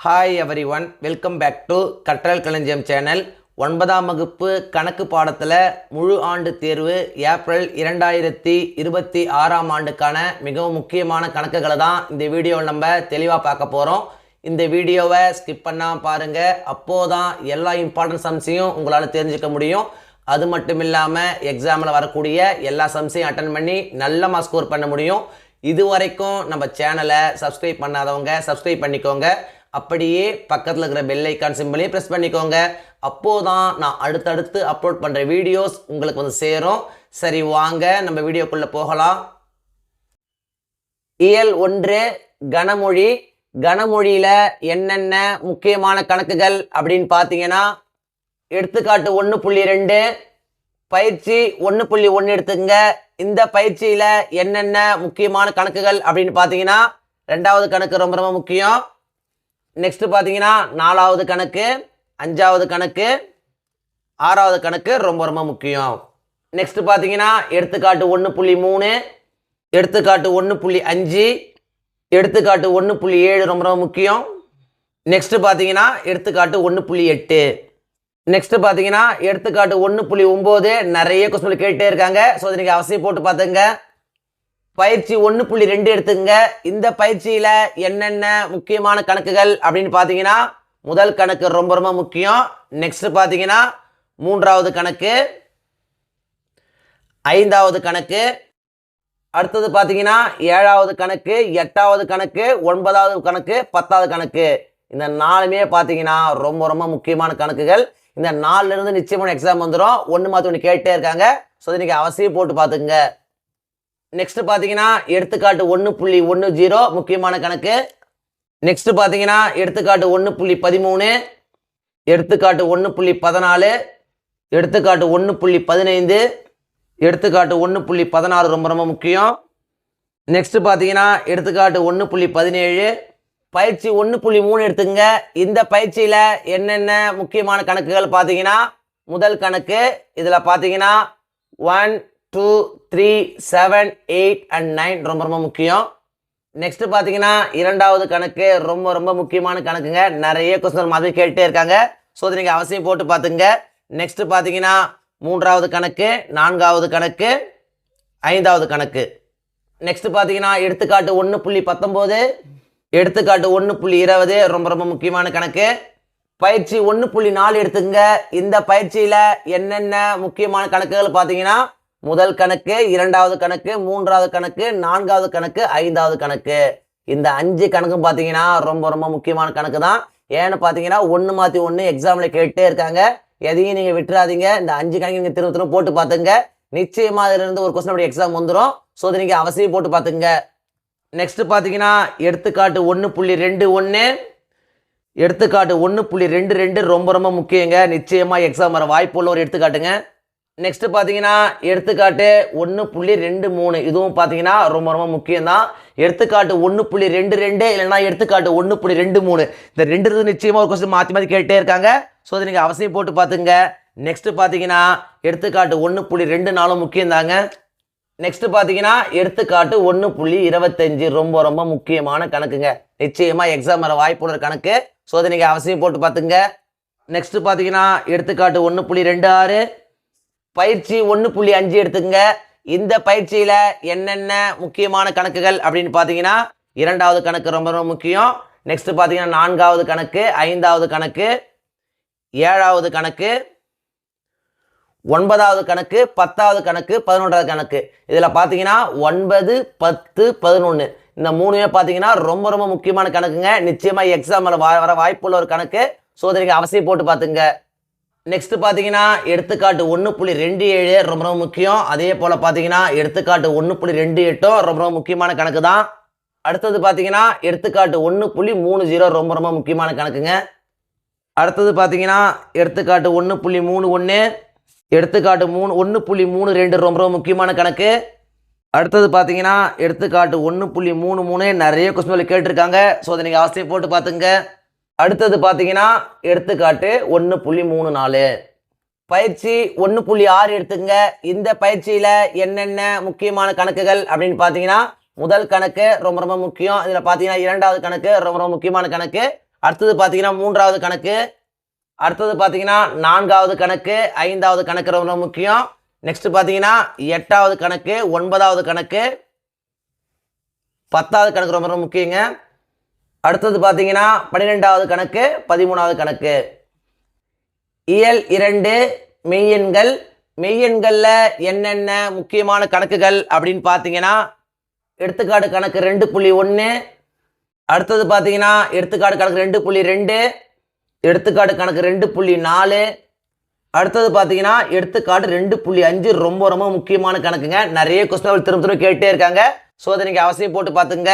Hi everyone, welcome back to கற்றல் களஞ்சியம் channel. 9ஆம் வகுப்பு கணக்கு பாடத்தில் முழு ஆண்டு தேர்வு ஏப்ரல் 2026ஆம் ஆண்டுக்கான மிகவும் முக்கியமான கணக்குகளை தான் இந்த வீடியோவில் நம்ம தெளிவாக பார்க்க போகிறோம். இந்த வீடியோவை ஸ்கிப் பண்ணாமல் பாருங்கள். அப்போதான் எல்லா இம்பார்ட்டன்ட் சம்ஸையும் உங்களால் தெரிஞ்சுக்க முடியும். அது மட்டும் இல்லாமல் எக்ஸாமில் வரக்கூடிய எல்லா சம்ஸையும் அட்டன் பண்ணி நல்ல மார்க் ஸ்கோர் பண்ண முடியும். இது வரைக்கும் நம்ம சேனலை சப்ஸ்கிரைப் பண்ணாதவங்க சப்ஸ்கிரைப் பண்ணிக்கோங்க. அப்படியே பக்கத்தில் இருக்கிற பெல் ஐக்கான் சிம்பிளையும் ப்ரெஸ் பண்ணிக்கோங்க. அப்போதான் நான் அடுத்தடுத்து அப்லோட் பண்ணுற வீடியோஸ் உங்களுக்கு வந்து சேரும். சரி, வாங்க நம்ம வீடியோக்குள்ளே போகலாம். இயல் 1 கனமொழி. கனமொழியில் என்னென்ன முக்கியமான கணக்குகள் அப்படின்னு பார்த்தீங்கன்னா, எடுத்துக்காட்டு 1.2 பயிற்சி 1.1 எடுத்துங்க. இந்த பயிற்சியில் என்னென்ன முக்கியமான கணக்குகள் அப்படின்னு பார்த்தீங்கன்னா, 2வது கணக்கு ரொம்ப ரொம்ப முக்கியம். நெக்ஸ்ட் பார்த்தீங்கன்னா 4வது கணக்கு, 5வது கணக்கு, 6வது கணக்கு ரொம்ப ரொம்ப முக்கியம். நெக்ஸ்ட் பார்த்தீங்கன்னா எடுத்துக்காட்டு 1.3, எடுத்துக்காட்டு 1.5, எடுத்துக்காட்டு 1.7 ரொம்ப ரொம்ப முக்கியம். நெக்ஸ்ட் பார்த்தீங்கன்னா எடுத்துக்காட்டு 1.8. நெக்ஸ்ட் பார்த்தீங்கன்னா எடுத்துக்காட்டு 1.9 நிறைய கொஸ்டின் கேட்டே இருக்காங்க. ஸோ அதை நீங்கள் அவசியம் போட்டு பார்த்துங்க. பயிற்சி 1.2 எடுத்துங்க. இந்த பயிற்சியில் என்னென்ன முக்கியமான கணக்குகள் அப்படின்னு பார்த்தீங்கன்னா, முதல் கணக்கு ரொம்ப ரொம்ப முக்கியம். நெக்ஸ்ட் பார்த்தீங்கன்னா 3வது கணக்கு, 5வது கணக்கு, அடுத்தது பார்த்தீங்கன்னா 7வது கணக்கு, 8வது கணக்கு, 9வது கணக்கு, 10வது கணக்கு. இந்த 4மே பார்த்தீங்கன்னா ரொம்ப ரொம்ப முக்கியமான கணக்குகள். இந்த 4லேருந்து நிச்சயமான எக்ஸாம் வந்துடும். ஒன்று மாற்றி ஒன்று கேட்டே இருக்காங்க. ஸோ அதை நீங்கள் அவசியம் போட்டு பார்த்துங்க. நெக்ஸ்ட் பார்த்தீங்கன்னா எடுத்துக்காட்டு 1.10 முக்கியமான கணக்கு. நெக்ஸ்ட் பார்த்தீங்கன்னா எடுத்துக்காட்டு 1.13, எடுத்துக்காட்டு 1.14, எடுத்துக்காட்டு 1.15, எடுத்துக்காட்டு 1.16 ரொம்ப ரொம்ப முக்கியம். நெக்ஸ்ட் பார்த்தீங்கன்னா எடுத்துக்காட்டு 1.17. பயிற்சி 1.3 எடுத்துங்க. இந்த பயிற்சியில் என்னென்ன முக்கியமான கணக்குகள் பார்த்தீங்கன்னா, முதல் கணக்கு இதில் பார்த்தீங்கன்னா 1, 2, 3, 7, 8 and 9 ரொம்ப ரொம்ப முக்கியம். நெக்ஸ்ட் பார்த்தீங்கன்னா 2வது கணக்கு ரொம்ப ரொம்ப முக்கியமான கணக்குங்க. நிறைய கொஸ்டின் மாதிரி கேட்டே இருக்காங்க. ஸோ அதை நீங்கள் அவசியம் போட்டு பார்த்துங்க. நெக்ஸ்ட் பார்த்தீங்கன்னா 3வது கணக்கு, 4வது கணக்கு, 5வது கணக்கு. நெக்ஸ்ட் பார்த்தீங்கன்னா எடுத்துக்காட்டு 1.19, எடுத்துக்காட்டு 1.20 ரொம்ப ரொம்ப முக்கியமான கணக்கு. பயிற்சி 1.4 எடுத்துங்க. இந்த பயிற்சியில் என்னென்ன முக்கியமான கணக்குகள் பார்த்தீங்கன்னா, முதல் கணக்கு, 2வது கணக்கு, 3வது கணக்கு, 4வது கணக்கு, 5வது கணக்கு. இந்த 5 கணக்கும் பார்த்தீங்கன்னா ரொம்ப ரொம்ப முக்கியமான கணக்கு தான். ஏன்னு பார்த்தீங்கன்னா ஒன்று மாற்றி ஒன்று எக்ஸாமில் கேட்டே இருக்காங்க. எதையும் நீங்கள் விட்டுறாதீங்க. இந்த 5 கணக்கு நீங்கள் திரும்ப திரும்ப போட்டு பார்த்துங்க. நிச்சயமாக அதிலிருந்து ஒரு கொஸ்டின் எக்ஸாம் வந்துடும். ஸோ அதை நீங்கள் அவசியம் போட்டு பார்த்துங்க. நெக்ஸ்ட் பார்த்தீங்கன்னா எடுத்துக்காட்டு 1.21, எடுத்துக்காட்டு 1.22 ரொம்ப ரொம்ப முக்கியங்க. நிச்சயமாக எக்ஸாம் வர வாய்ப்புள்ள ஒரு எடுத்துக்காட்டுங்க. நெக்ஸ்ட் பார்த்தீங்கன்னா எடுத்துக்காட்டு 1.23, இதுவும் பார்த்தீங்கன்னா ரொம்ப ரொம்ப முக்கியம்தான். எடுத்துக்காட்டு 1.22 இல்லைன்னா எடுத்துக்காட்டு 1.23, இந்த 2 நிச்சயமாக ஒரு கொஸ்டின் மாற்றி மாற்றி கேட்டே இருக்காங்க. ஸோ அதை நீங்கள் அவசியம் போட்டு பார்த்துங்க. நெக்ஸ்ட் பார்த்தீங்கன்னா எடுத்துக்காட்டு 1.24 முக்கியம் தாங்க. நெக்ஸ்ட் பார்த்தீங்கன்னா எடுத்துக்காட்டு 1.25 ரொம்ப ரொம்ப முக்கியமான கணக்குங்க. நிச்சயமாக எக்ஸாம் வர வாய்ப்புள்ள கணக்கு. ஸோ அதை நீங்கள் அவசியம் போட்டு பார்த்துங்க. நெக்ஸ்ட் பார்த்தீங்கன்னா எடுத்துக்காட்டு 1.26, பயிற்சி 1.5 எடுத்துங்க. இந்த பயிற்சியில் என்னென்ன முக்கியமான கணக்குகள் அப்படின்னு பார்த்தீங்கன்னா, 2வது கணக்கு ரொம்ப ரொம்ப முக்கியம். நெக்ஸ்ட் பார்த்தீங்கன்னா 4வது கணக்கு, 5வது கணக்கு, 7வது கணக்கு, 9வது கணக்கு, 10வது கணக்கு, 11வது கணக்கு. இதில் பார்த்தீங்கன்னா 9, 10, 11 இந்த 3மே பார்த்தீங்கன்னா ரொம்ப ரொம்ப முக்கியமான கணக்குங்க. நிச்சயமாக எக்ஸாமில் வர வாய்ப்புள்ள ஒரு கணக்கு. ஸோ அதை நீங்கள் அவசியம் போட்டு பார்த்துங்க. நெக்ஸ்ட் பார்த்தீங்கன்னா எடுத்துக்காட்டு 1.27 ரொம்ப ரொம்ப முக்கியம். அதே போல் பார்த்தீங்கன்னா எடுத்துக்காட்டு 1.28 ரொம்ப ரொம்ப முக்கியமான கணக்கு தான். அடுத்தது பார்த்தீங்கன்னா எடுத்துக்காட்டு 1.30 ரொம்ப ரொம்ப முக்கியமான கணக்குங்க. அடுத்தது பார்த்தீங்கன்னா எடுத்துக்காட்டு 1.31, எடுத்துக்காட்டு 1.32 ரொம்ப ரொம்ப முக்கியமான கணக்கு. அடுத்தது பார்த்தீங்கன்னா எடுத்துக்காட்டு 1.33 நிறைய கொஸ்டின் கேட்டிருக்காங்க. ஸோ அதை நீங்கள் அவசியம் போட்டு பார்த்துங்க. அடுத்தது பார்த்தீங்கன்னா எடுத்துக்காட்டு 1.34, பயிற்சி 1.6 எடுத்துங்க. இந்த பயிற்சியில் என்னென்ன முக்கியமான கணக்குகள் அப்படின்னு பார்த்தீங்கன்னா, முதல் கணக்கு ரொம்ப ரொம்ப முக்கியம். இதில் பார்த்தீங்கன்னா 2வது கணக்கு ரொம்ப ரொம்ப முக்கியமான கணக்கு. அடுத்தது பார்த்தீங்கன்னா மூன்றாவது கணக்கு, அடுத்தது பார்த்தீங்கன்னா நான்காவது கணக்கு, ஐந்தாவது கணக்கு ரொம்ப முக்கியம். நெக்ஸ்ட் பார்த்தீங்கன்னா எட்டாவது கணக்கு, ஒன்பதாவது கணக்கு, 10வது கணக்கு ரொம்ப முக்கியங்க. அடுத்தது பார்த்தீங்கன்னா 12வது கணக்கு, 13வது கணக்கு. இயல் 2 மெய்யெண்கள். மெய்யெண்களில் என்னென்ன முக்கியமான கணக்குகள் அப்படின்னு பார்த்தீங்கன்னா, எடுத்துக்காட்டு கணக்கு 2.1, அடுத்தது பார்த்தீங்கன்னா எடுத்துக்காட்டு கணக்கு 2.2, எடுத்துக்காட்டு கணக்கு 2.4, அடுத்தது பார்த்தீங்கன்னா எடுத்துக்காட்டு 2.5 ரொம்ப ரொம்ப முக்கியமான கணக்குங்க. நிறைய கொஸ்டின் திரும்ப திரும்ப கேட்டே இருக்காங்க. ஸோ அதை நீங்கள் அவசியம் போட்டு பார்த்துங்க.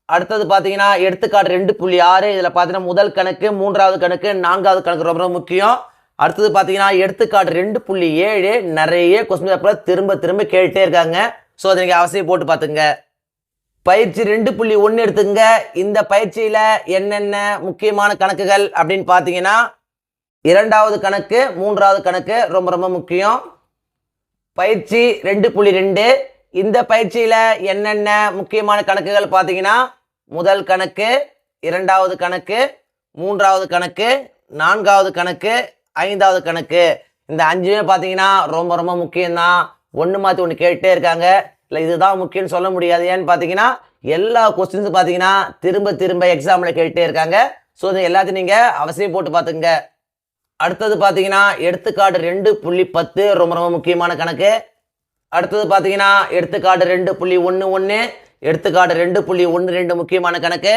அடுத்தது பார்த்தீங்கன்னா எடுத்துக்காட்டு 2.6, இதில் பார்த்தீங்கன்னா முதல் கணக்கு, மூன்றாவது கணக்கு, நான்காவது கணக்கு ரொம்ப ரொம்ப முக்கியம். அடுத்தது பார்த்தீங்கன்னா எடுத்துக்காட்டு 2.7 நிறைய கொஸ்டின் பேப்பரில் திரும்ப திரும்ப கேட்டே இருக்காங்க. ஸோ அதை நீங்கள் அவசியம் போட்டு பார்த்துங்க. பயிற்சி 2.1 எடுத்துங்க. இந்த பயிற்சியில் என்னென்ன முக்கியமான கணக்குகள் அப்படின்னு பார்த்தீங்கன்னா, இரண்டாவது கணக்கு, மூன்றாவது கணக்கு ரொம்ப ரொம்ப முக்கியம். பயிற்சி 2.2 இந்த பயிற்சியில் என்னென்ன முக்கியமான கணக்குகள் பார்த்தீங்கன்னா, முதல் கணக்கு, இரண்டாவது கணக்கு, மூன்றாவது கணக்கு, நான்காவது கணக்கு, ஐந்தாவது கணக்கு. இந்த 5மே பார்த்தீங்கன்னா ரொம்ப ரொம்ப முக்கியம்தான். ஒன்று மாற்றி ஒன்று கேட்டே இருக்காங்க. இல்லை இதுதான் முக்கியம்னு சொல்ல முடியாது. ஏன்னு பார்த்தீங்கன்னா எல்லா கொஸ்டின்ஸும் பார்த்தீங்கன்னா திரும்ப திரும்ப எக்ஸாமில் கேட்டே இருக்காங்க. ஸோ இது எல்லாத்தையும் நீங்கள் அவசியம் போட்டு பார்த்துங்க. அடுத்தது பார்த்தீங்கன்னா எடுத்துக்காட்டு 2.10 ரொம்ப ரொம்ப முக்கியமான கணக்கு. அடுத்தது பார்த்தீங்கன்னா எடுத்துக்காட்டு 2.11, எடுத்துக்காட்டு 2.12 முக்கியமான கணக்கு.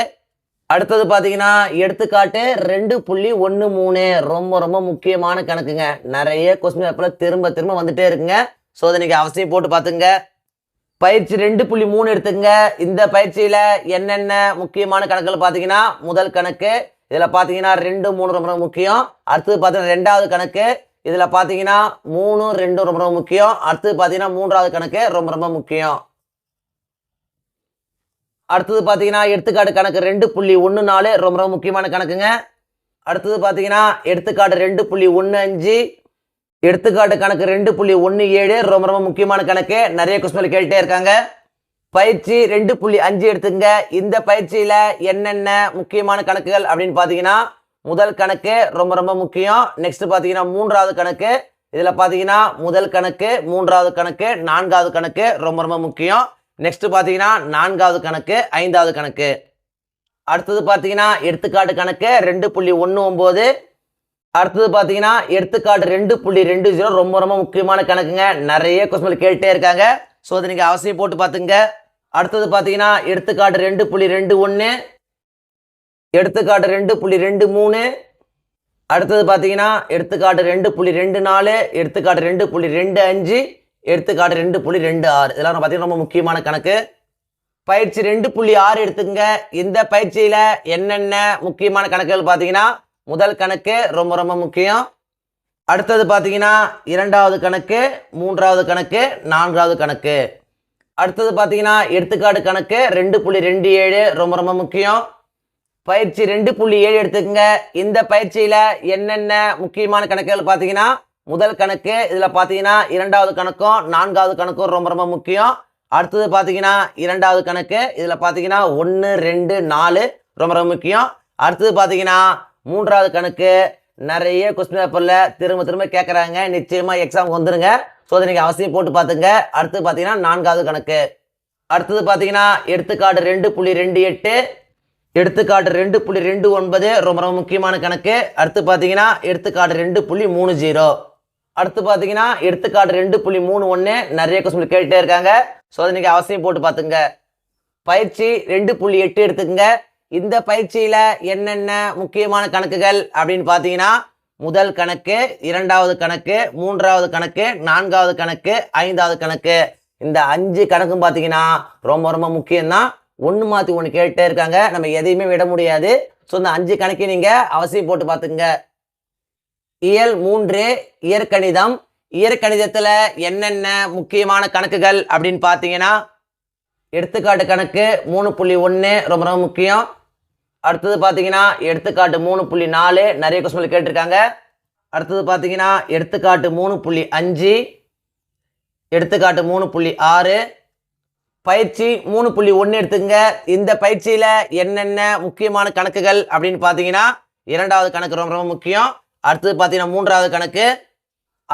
அடுத்தது பார்த்தீங்கன்னா எடுத்துக்காட்டு 2.13 ரொம்ப ரொம்ப முக்கியமான கணக்குங்க. நிறைய கொஸ்டின் பேப்பரில் திரும்ப திரும்ப வந்துட்டே இருக்குங்க. ஸோ அதை நீங்கள் அவசியம் போட்டு பார்த்துங்க. பயிற்சி 2.3 எடுத்துங்க. இந்த பயிற்சியில் என்னென்ன முக்கியமான கணக்குகள் பார்த்தீங்கன்னா, முதல் கணக்கு, இதில் பார்த்தீங்கன்னா 2, 3 ரொம்ப முக்கியம். அடுத்தது பார்த்தீங்கன்னா ரெண்டாவது கணக்கு, இதில் பார்த்தீங்கன்னா 3, 2 ரொம்ப ரொம்ப முக்கியம். அடுத்தது பார்த்தீங்கன்னா மூன்றாவது கணக்கு ரொம்ப ரொம்ப முக்கியம். அடுத்தது பார்த்தீங்கன்னா எடுத்துக்காட்டு கணக்கு 2.14 ரொம்ப ரொம்ப முக்கியமான கணக்குங்க. அடுத்தது பார்த்தீங்கன்னா எடுத்துக்காட்டு 2.15, எடுத்துக்காட்டு கணக்கு 2.17 ரொம்ப ரொம்ப முக்கியமான கணக்கு. நிறைய கொஸ்டின் கேட்டுட்டே இருக்காங்க. பயிற்சி 2.5 எடுத்துங்க. இந்த பயிற்சியில் என்னென்ன முக்கியமான கணக்குகள் அப்படின்னு பார்த்தீங்கன்னா, முதல் கணக்கு ரொம்ப ரொம்ப முக்கியம். நெக்ஸ்ட் பார்த்தீங்கன்னா மூன்றாவது கணக்கு, இதில் பார்த்தீங்கன்னா முதல் கணக்கு, மூன்றாவது கணக்கு, நான்காவது கணக்கு ரொம்ப ரொம்ப முக்கியம். நெக்ஸ்ட் பார்த்தீங்கன்னா நான்காவது கணக்கு, ஐந்தாவது கணக்கு. அடுத்தது பார்த்தீங்கன்னா எடுத்துக்காட்டு கணக்கு 2.19, அடுத்தது பார்த்தீங்கன்னா எடுத்துக்காட்டு 2.20 ரொம்ப ரொம்ப முக்கியமான கணக்குங்க. நிறைய கொஸ்டின் கேட்டுட்டே இருக்காங்க. ஸோ அதை நீங்கள் அவசியம் போட்டு பார்த்துங்க. அடுத்தது பார்த்தீங்கன்னா எடுத்துக்காட்டு 2.21, எடுத்துக்காட்டு 2.23, அடுத்தது பார்த்தீங்கன்னா எடுத்துக்காட்டு 2.24, எடுத்துக்காட்டு 2.25, எடுத்துக்காட்டு 2.26 இதெல்லாம் பார்த்தீங்கன்னா ரொம்ப முக்கியமான கணக்கு. பயிற்சி 2.6 எடுத்துங்க. இந்த பயிற்சியில் என்னென்ன முக்கியமான கணக்குகள் பார்த்தீங்கன்னா, முதல் கணக்கு ரொம்ப ரொம்ப முக்கியம். அடுத்தது பார்த்தீங்கன்னா இரண்டாவது கணக்கு, மூன்றாவது கணக்கு, நான்காவது கணக்கு. அடுத்தது பார்த்தீங்கன்னா எடுத்துக்காட்டு கணக்கு 2.27 ரொம்ப ரொம்ப முக்கியம். பயிற்சி 2.7 எடுத்துக்கங்க. இந்த பயிற்சியில் என்னென்ன முக்கியமான கணக்குகள் பார்த்தீங்கன்னா, முதல் கணக்கு, இதில் பார்த்தீங்கன்னா இரண்டாவது கணக்கும் நான்காவது கணக்கும் ரொம்ப ரொம்ப முக்கியம். அடுத்தது பார்த்தீங்கன்னா இரண்டாவது கணக்கு, இதில் பார்த்தீங்கன்னா 1, 2, 4 ரொம்ப ரொம்ப முக்கியம். அடுத்தது பார்த்தீங்கன்னா மூன்றாவது கணக்கு, நிறைய கொஸ்டின் பேப்பரில் திரும்ப திரும்ப கேட்குறாங்க. நிச்சயமாக எக்ஸாமுக்கு வந்துருங்க. ஸோ அதை நீங்கள் அவசியம் போட்டு பார்த்துங்க. அடுத்தது பார்த்தீங்கன்னா நான்காவது கணக்கு. அடுத்தது பார்த்தீங்கன்னா எடுத்துக்காட்டு 2.28, எடுத்துக்காட்டு 2.29 ரொம்ப ரொம்ப முக்கியமான கணக்கு. அடுத்து பார்த்தீங்கன்னா எடுத்துக்காட்டு 2.30, அடுத்து பார்த்தீங்கன்னா எடுத்துக்காட்டு 2.31 நிறைய கொஸ்டின் கேட்டுட்டே இருக்காங்க. ஸோ அதை நீங்கள் அவசியம் போட்டு பார்த்துங்க. பயிற்சி 2.8 எடுத்துக்கங்க. இந்த பயிற்சியில் என்னென்ன முக்கியமான கணக்குகள் அப்படின்னு பார்த்தீங்கன்னா, முதல் கணக்கு, இரண்டாவது கணக்கு, மூன்றாவது கணக்கு, நான்காவது கணக்கு, ஐந்தாவது கணக்கு. இந்த 5 கணக்கும் பார்த்தீங்கன்னா ரொம்ப ரொம்ப முக்கியம்தான். ஒன்று மாற்றி ஒன்று கேட்டுட்டே இருக்காங்க. நம்ம எதையுமே விட முடியாது. ஸோ இந்த 5 கணக்கையும் நீங்கள் அவசியம் போட்டு பார்த்துங்க. இயல் 3 இயற்கணிதம். இயற்கணிதத்தில் என்னென்ன முக்கியமான கணக்குகள் அப்படின்னு பார்த்தீங்கன்னா, எடுத்துக்காட்டு கணக்கு 3.1 ரொம்ப ரொம்ப முக்கியம். அடுத்தது பார்த்தீங்கன்னா எடுத்துக்காட்டு 3.4 நிறைய கொஸ்டின் கேட்டிருக்காங்க. அடுத்தது பார்த்தீங்கன்னா எடுத்துக்காட்டு 3.5, எடுத்துக்காட்டு 3.6, பயிற்சி 3.1 எடுத்துங்க. இந்த பயிற்சியில் என்னென்ன முக்கியமான கணக்குகள் அப்படின்னு பார்த்தீங்கன்னா, 2வது கணக்கு ரொம்ப ரொம்ப முக்கியம். அடுத்தது பார்த்தீங்கன்னா 3வது கணக்கு,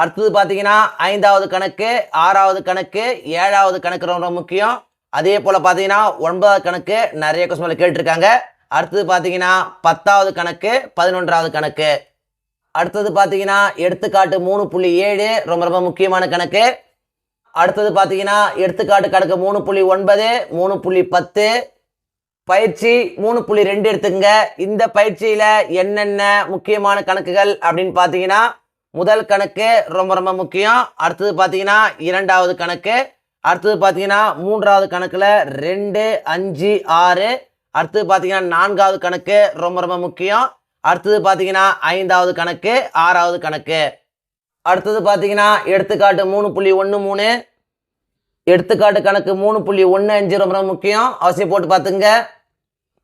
அடுத்தது பார்த்தீங்கன்னா 5வது கணக்கு, 6வது கணக்கு, 7வது கணக்கு ரொம்ப ரொம்ப முக்கியம். அதே போல் பார்த்தீங்கன்னா 9வது கணக்கு நிறைய கொஸ்டின்ல கேட்டிருக்காங்க. அடுத்தது பார்த்தீங்கன்னா 10வது கணக்கு, 11வது கணக்கு. அடுத்தது பார்த்தீங்கன்னா எடுத்துக்காட்டு 3.7 ரொம்ப ரொம்ப முக்கியமான கணக்கு. அடுத்தது பார்த்தீங்கன்னா எடுத்துக்காட்டு கணக்கு 3.9, 3.10, பயிற்சி 3.2 எடுத்துங்க. இந்த பயிற்சியில் என்னென்ன முக்கியமான கணக்குகள் அப்படின்னு பார்த்தீங்கன்னா, முதல் கணக்கு ரொம்ப ரொம்ப முக்கியம். அடுத்தது பார்த்தீங்கன்னா 2வது கணக்கு, அடுத்தது பார்த்தீங்கன்னா 3வது கணக்கில் 2, 5, 6, அடுத்தது பார்த்தீங்கன்னா 4வது கணக்கு ரொம்ப ரொம்ப முக்கியம். அடுத்தது பார்த்தீங்கன்னா 5வது கணக்கு, 6வது கணக்கு. அடுத்தது பார்த்தீங்கன்னா எடுத்துக்காட்டு 3.13, எடுத்துக்காட்டு கணக்கு 3.15 ரொம்ப ரொம்ப முக்கியம். அவசியம் போட்டு பார்த்துங்க.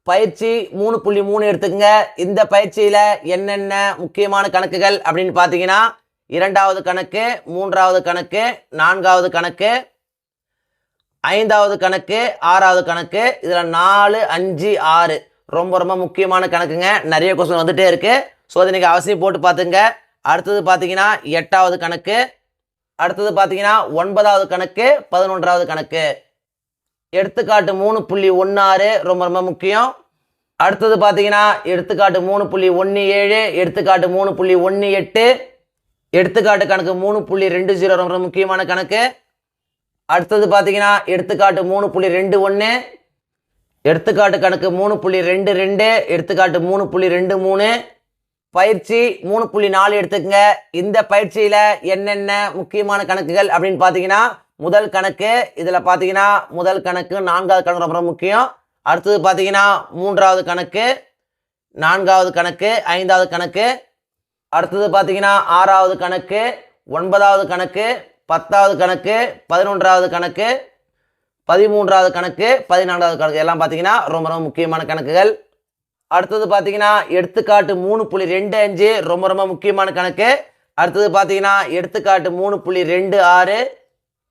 பயிற்சி 3.3 எடுத்துக்கங்க. இந்த பயிற்சியில் என்னென்ன முக்கியமான கணக்குகள் அப்படின்னு பார்த்தீங்கன்னா, 2வது கணக்கு, 3வது கணக்கு, 4வது கணக்கு, 5வது கணக்கு, 6வது கணக்கு. இதில் 4, 5, 6 ரொம்ப ரொம்ப முக்கியமான கணக்குங்க. நிறைய கொஸ்டின் வந்துட்டே இருக்கு. ஸோ அதை நீங்கள் அவசியம் போட்டு பார்த்துங்க. அடுத்தது பார்த்தீங்கன்னா 8வது கணக்கு, அடுத்தது பார்த்தீங்கன்னா 9வது கணக்கு, 11வது கணக்கு. எடுத்துக்காட்டு 3.16 ரொம்ப ரொம்ப முக்கியம். அடுத்தது பார்த்தீங்கன்னா எடுத்துக்காட்டு 3.17, எடுத்துக்காட்டு 3.18, எடுத்துக்காட்டு கணக்கு 3.20 ரொம்ப ரொம்ப முக்கியமான கணக்கு. அடுத்தது பார்த்தீங்கன்னா எடுத்துக்காட்டு 3.21, எடுத்துக்காட்டு கணக்கு 3.22, எடுத்துக்காட்டு 3.23, பயிற்சி 3.4 எடுத்துக்கங்க. இந்த பயிற்சியில் என்னென்ன முக்கியமான கணக்குகள் அப்படின்னு பார்த்தீங்கன்னா, முதல் கணக்கு, இதில் பார்த்தீங்கன்னா முதல் கணக்கு 4வது கணக்கு ரொம்ப முக்கியம். அடுத்தது பார்த்தீங்கன்னா 3வது கணக்கு, 4வது கணக்கு, 5வது கணக்கு. அடுத்தது பார்த்தீங்கன்னா 6வது கணக்கு, 9வது கணக்கு, 10வது கணக்கு, 11வது கணக்கு, 13வது கணக்கு, 14வது கணக்கு. எல்லாம் பார்த்தீங்கன்னா ரொம்ப ரொம்ப முக்கியமான கணக்குகள். அடுத்தது பார்த்தீங்கன்னா எடுத்துக்காட்டு 3.25 ரொம்ப ரொம்ப முக்கியமான கணக்கு. அடுத்தது பார்த்தீங்கன்னா எடுத்துக்காட்டு 3.26,